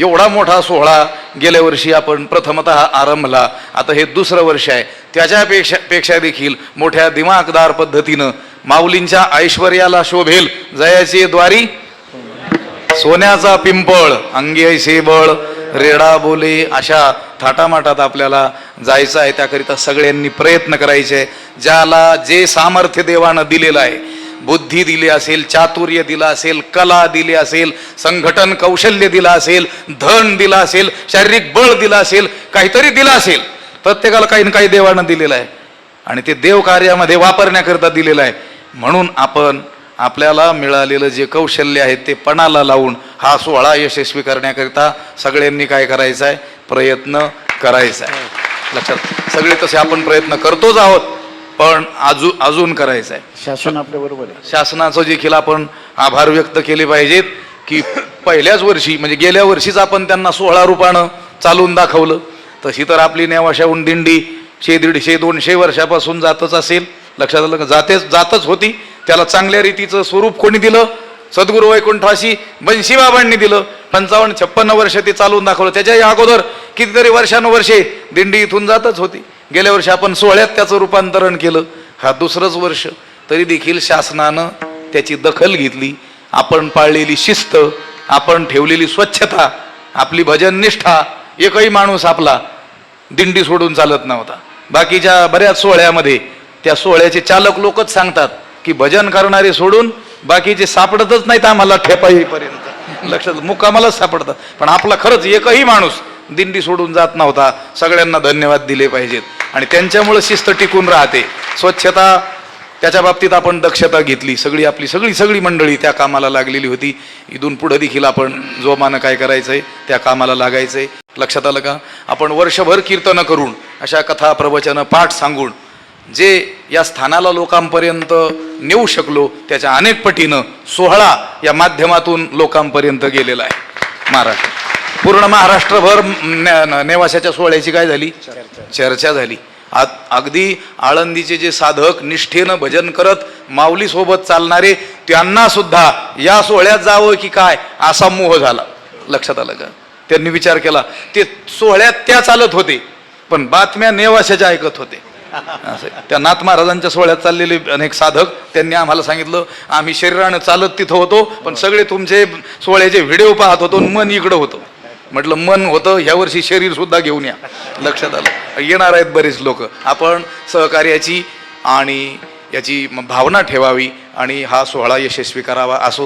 एवढा मोठा सोहळा गेल्या वर्षी आपण प्रथमतः आरंभला, आता हे दुसरं वर्ष आहे. त्याच्यापेक्षा देखील मोठ्या दिमागदार पद्धतीनं माऊलींच्या ऐश्वर्याला शोभेल जयाचे द्वारी सोन्याचा पिंपळ अंगी ऐसे बळ रेडा बोले, अशा थाटामाटात आपल्याला जायचं आहे. त्याकरिता सगळ्यांनी प्रयत्न करायचे. ज्याला जे सामर्थ्य देवानं दिलेलं आहे, बुद्धी दिली असेल, चातुर्य दिला असेल, कला दिली असेल, संघटन कौशल्य दिला असेल, धन दिला असेल, शारीरिक बळ दिला असेल, काहीतरी दिलं असेल, प्रत्येकाला काही ना काही देवानं दिलेलं आहे आणि ते देव कार्यामध्ये वापरण्याकरता दिलेलं आहे. म्हणून आपण आपल्याला मिळालेलं जे कौशल्य आहे ते पणाला लावून हा सोहळा यशस्वी करण्याकरिता सगळ्यांनी काय करायचं आहे, प्रयत्न करायचा आहे. लक्षात, सगळे तसे आपण प्रयत्न करतोच आहोत, पण अजून करायचं आहे. शासन आपल्या बरोबर आहे. शासनाचं देखील आपण आभार व्यक्त केले पाहिजेत की पहिल्याच वर्षी म्हणजे गेल्या वर्षीच आपण त्यांना 16 रूपानं चालून दाखवलं. तशी तर आपली नेवाशाहून दिंडी 100-150-200 वर्षापासून जातच असेल. लक्षात आलं का? जातच होती. त्याला चांगल्या रीतीचं स्वरूप कोणी दिलं? सद्गुरू वैकुंठवासी बंशी बाबांनी दिलं. 55-56 वर्ष ते चालून दाखवलं. त्याच्याही अगोदर कितीतरी वर्षानुवर्षे दिंडी इथून जातच होती. गेल्या वर्षी आपण 16त त्याचं रूपांतरण केलं. हा दुसरंच वर्ष. तरी देखील शासनानं त्याची दखल घेतली. आपण पाळलेली शिस्त, आपण ठेवलेली स्वच्छता, आपली भजन निष्ठा, एकही माणूस आपला दिंडी सोडून चालत नव्हता. बाकीच्या बऱ्याच सोहळ्यामध्ये त्या सोहळ्याचे चालक लोकच सांगतात की भजन करणारे सोडून बाकीचे सापडतच नाहीत आम्हाला ठेपा येईपर्यंत. लक्षात, मुक्कामालाच सापडतात. पण आपला खरंच एकही माणूस दिंडी सोडून जात नव्हता. सगळ्यांना धन्यवाद दिले पाहिजेत आणि त्यांच्यामुळे शिस्त टिकून राहते. स्वच्छता, त्याच्या बाबतीत आपण दक्षता घेतली. आपली सगळी मंडळी त्या कामाला लागलेली होती. इथून पुढे देखील आपण जोमानं काय करायचंय, त्या कामाला लागायचंय. लक्षात आलं का? आपण वर्षभर कीर्तन करून, अशा कथा प्रवचन पाठ सांगून जे या स्थानाला लोकांपर्यंत नेऊ शकलो, त्याच्या अनेक पटीनं सोहळा या माध्यमातून लोकांपर्यंत गेलेला आहे. पूर्ण महाराष्ट्रभर नेवाशाच्या सोहळ्याची काय झाली? चर्चा झाली. अगदी आळंदीचे जे साधक निष्ठेनं भजन करत माऊली सोबत चालणारे, त्यांना सुद्धा या सोहळ्यात जावं की काय असा मोह झाला. लक्षात आलं का? त्यांनी विचार केला, ते सोहळ्यात त्या चालत होते पण बातम्या नेवाशाच्या ऐकत होते. असं त्या नाथ महाराजांच्या सोहळ्यात चाललेले अनेक साधक, त्यांनी आम्हाला सांगितलं, आम्ही शरीरानं चालत तिथं होतो पण सगळे तुमचे सोहळ्याचे व्हिडिओ पाहत होतो, मन इकडं होतं. म्हटलं मन होतं, ह्या वर्षी शरीर सुद्धा घेऊन या. लक्षात आलं? येणार आहेत बरेच लोक. आपण सहकार्याची आणि याची भावना ठेवावी आणि हा सोहळा यशस्वी करावा असो.